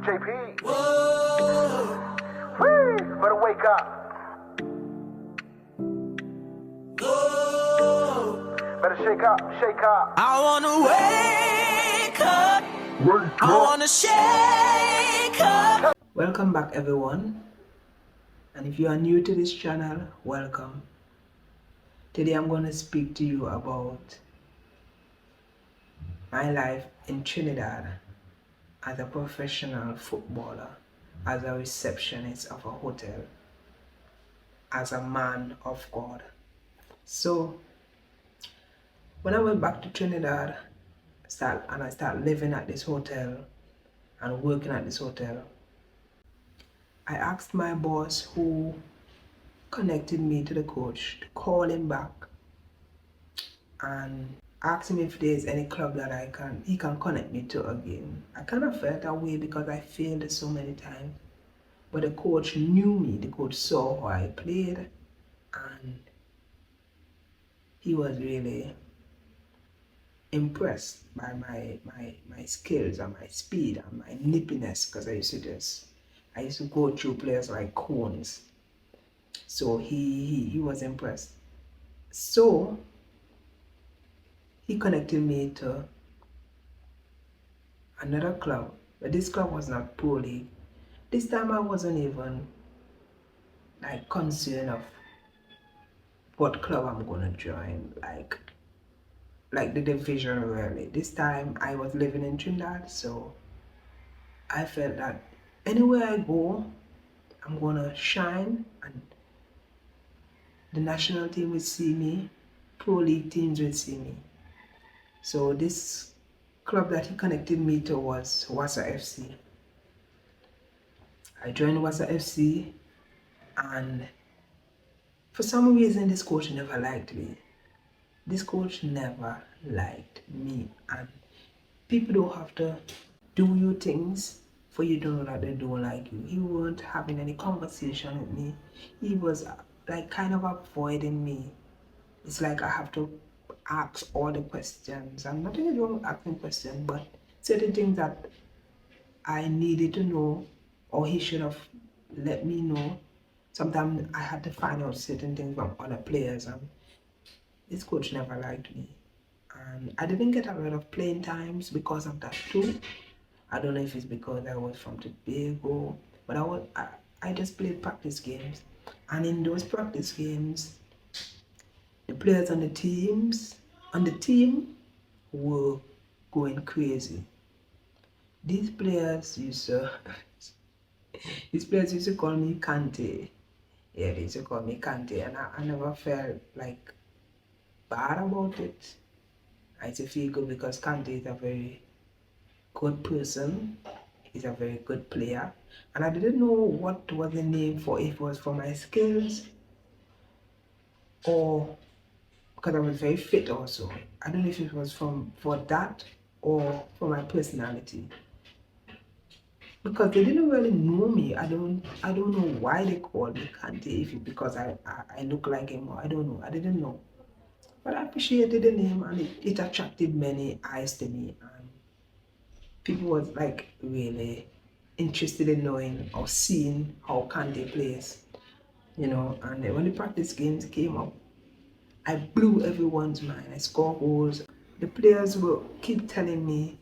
JP. Whoa. Whee! Better wake up. Whoa. Better shake up, shake up. I wanna wake up. I wanna shake up. Welcome back, everyone, and if you are new to this channel, welcome. Today I'm going to speak to you about my life in Trinidad as a professional footballer, as a receptionist of a hotel, as a man of God. So when I went back to Trinidad I started living at this hotel and working at this hotel, I asked my boss, who connected me to the coach, to call him back and ask him if there's any club that he can connect me to again. I kind of felt that way because I failed so many times, but the coach knew me. The coach saw how I played, and he was really impressed by my skills and my speed and my nippiness, because I used to go through players like cones. So he was impressed. So he connected me to another club, but this club was not pro league. This time I wasn't even like concerned of what club I'm gonna join, like the division really. This time I was living in Trinidad, so I felt that anywhere I go, I'm gonna shine, and the national team will see me, pro league teams will see me. So this club that he connected me to was Wasa FC. I joined Wasa FC, and for some reason this coach never liked me. This coach never liked me, and people don't have to do you things for you to know that they don't like you. He weren't having any conversation with me. He was like kind of avoiding me. It's like I have to ask all the questions. I'm not even wrong with asking questions, but certain things that I needed to know, or he should have let me know. Sometimes I had to find out certain things from other players, and this coach never liked me. And I didn't get a lot of playing times because of that too. I don't know if it's because I was from Tobago, but I just played practice games. And in those practice games, the players on the team were going crazy. These players used to call me Kante. Yeah, they used to call me Kante, and I never felt like bad about it. I used to feel good because Kante is a very good person. He's a very good player, and I didn't know what was the name for, if it was for my skills or because I was very fit also. I don't know if it was for that or for my personality, because they didn't really know me. I don't know why they called me Kante, if it's because I look like him, or I don't know. I didn't know, but I appreciated the name, and it attracted many eyes to me, and people was like really interested in knowing or seeing how Kante plays, and when the practice games came up, I blew everyone's mind. I scored goals. The players will keep telling me,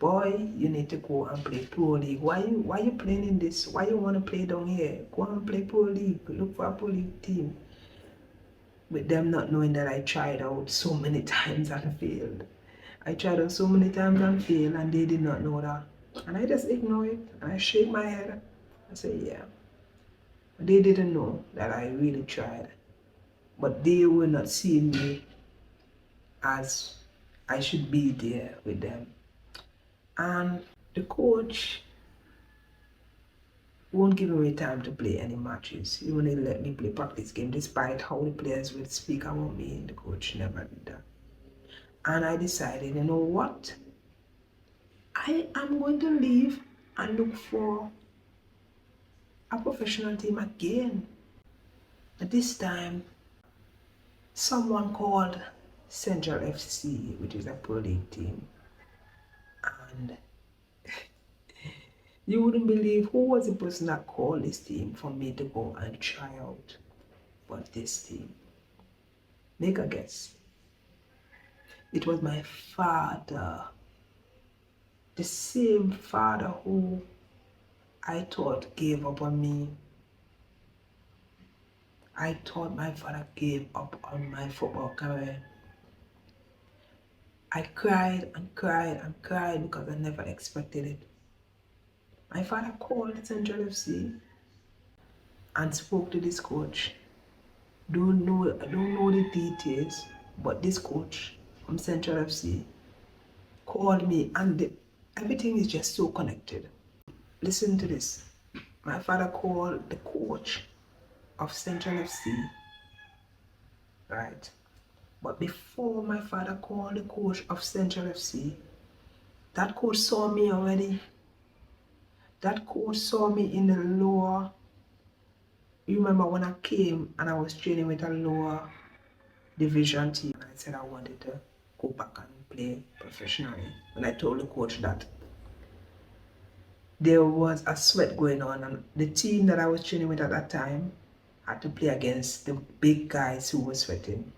boy, you need to go and play pro league. Why you playing in this? Why you want to play down here? Go and play pro league. Look for a pro league team. With them not knowing that I tried out so many times and failed. I tried out so many times and failed, and they did not know that. And I just ignore it, and I shake my head. I say, yeah. They didn't know that I really tried. But they were not seeing me as I should be there with them. And the coach won't give me time to play any matches. He only let me play practice game, despite how the players would speak about me. The coach never did that. And I decided, you know what? I am going to leave and look for a professional team again. But this time, someone called Central FC, which is a pro league team, and You wouldn't believe who was the person that called this team for me to go and try out for this team. Make a guess. It was my father. The same father who I thought gave up on me. I thought my father gave up on my football career. I cried and cried and cried because I never expected it. My father called Central FC and spoke to this coach. I don't know the details, but this coach from Central FC called me, and everything is just so connected. Listen to this. My father called the coach of Central FC, right? But before my father called the coach of Central FC, that coach saw me already. That coach saw me in the lower. You remember when I came and I was training with a lower division team, and I said I wanted to go back and play professionally. And I told the coach that there was a sweat going on, and the team that I was training with at that time had to play against the big guys who were sweating.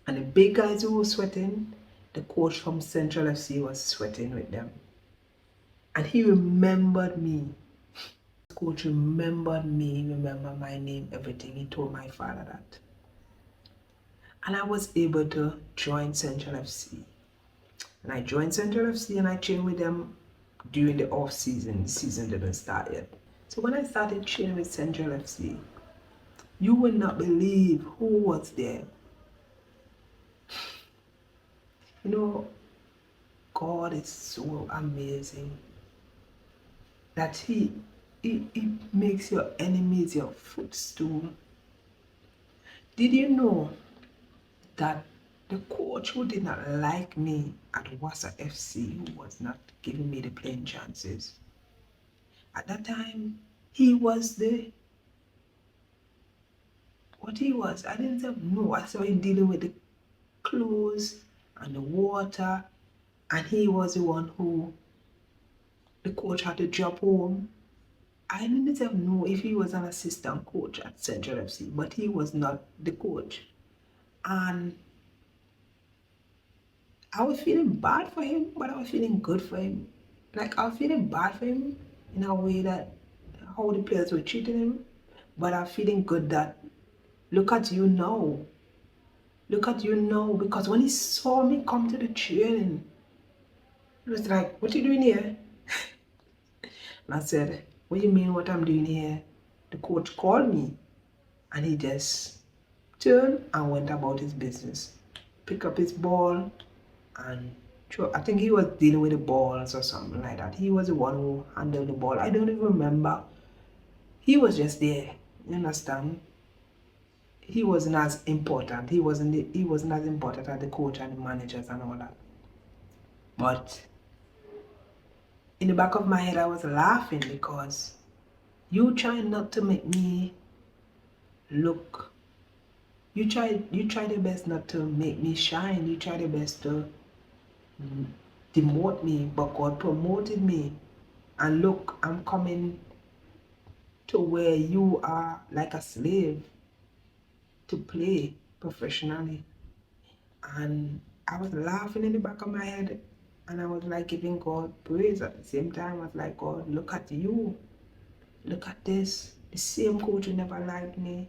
And the big guys who were sweating, the coach from Central FC was sweating with them. And he remembered me. The coach remembered me, remembered my name, everything. He told my father that. And I was able to join Central FC. And I joined Central FC and I trained with them during the off season. The season didn't start yet. So when I started training with Central FC, you would not believe who was there. You know, God is so amazing that he makes your enemies your footstool. Did you know that the coach who did not like me at Wassa FC, who was not giving me the playing chances, at that time, he was what he was, I didn't know. I saw him dealing with the clothes and the water, and he was the one who the coach had to drop home. I didn't even know if he was an assistant coach at Central FC, but he was not the coach. And I was feeling bad for him, but I was feeling good for him. Like, I was feeling bad for him in a way that how the players were treating him, but I'm feeling good that look at you now. Look at you now, because when he saw me come to the training, he was like, "What are you doing here?" And I said, "What do you mean what I'm doing here?" The coach called me and he just turned and went about his business. Pick up his ball and throw. I think he was dealing with the balls or something like that. He was the one who handled the ball. I don't even remember. He was just there. You understand? He wasn't as important. He wasn't as important as the coach and the managers and all that. But in the back of my head, I was laughing because you trying not to make me look. You try your best not to make me shine. You try your best to demote me, but God promoted me. And look, I'm coming to where you are like a slave to play professionally. And I was laughing in the back of my head, and I was like giving God praise at the same time. I was like, God, look at you. Look at this. The same coach who never liked me.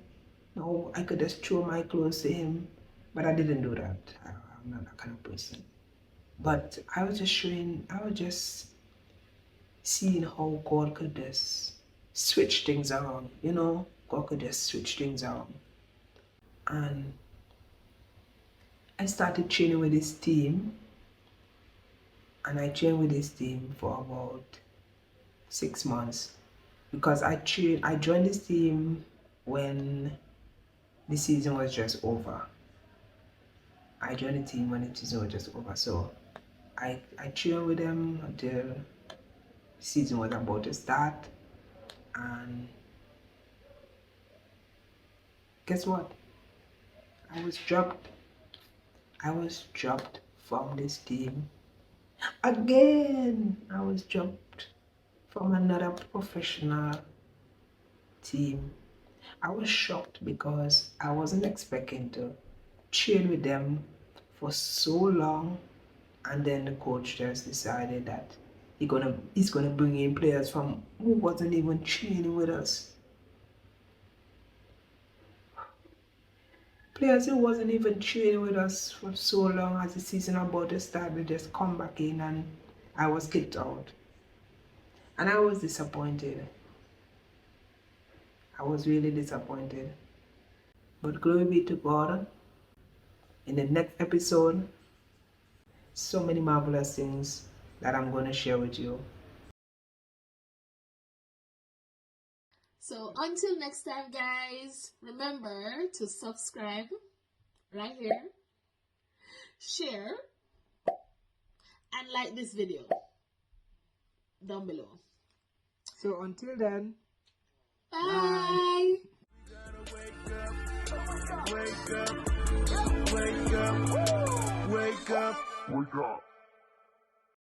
No, I could just throw my clothes to him, but I didn't do that. I'm not that kind of person. But I was just seeing how God could just switch things around, God could just switch things around. And I started training with this team, and I trained with this team for about 6 months because I joined this team when the season was just over. I joined the team when the season was just over, so I trained with them until the season was about to start. And guess what? I was dropped from this team again. I was dropped from another professional team. I was shocked because I wasn't expecting to train with them for so long, and then the coach just decided that he's gonna bring in players from who wasn't even training with us. Players who wasn't even training with us for so long, as the season about to start, they just come back in and I was kicked out. And I was disappointed. I was really disappointed. But glory be to God. In the next episode, so many marvelous things that I'm going to share with you. So until next time, guys, remember to subscribe right here, share, and like this video down below. So until then, bye. Wake up.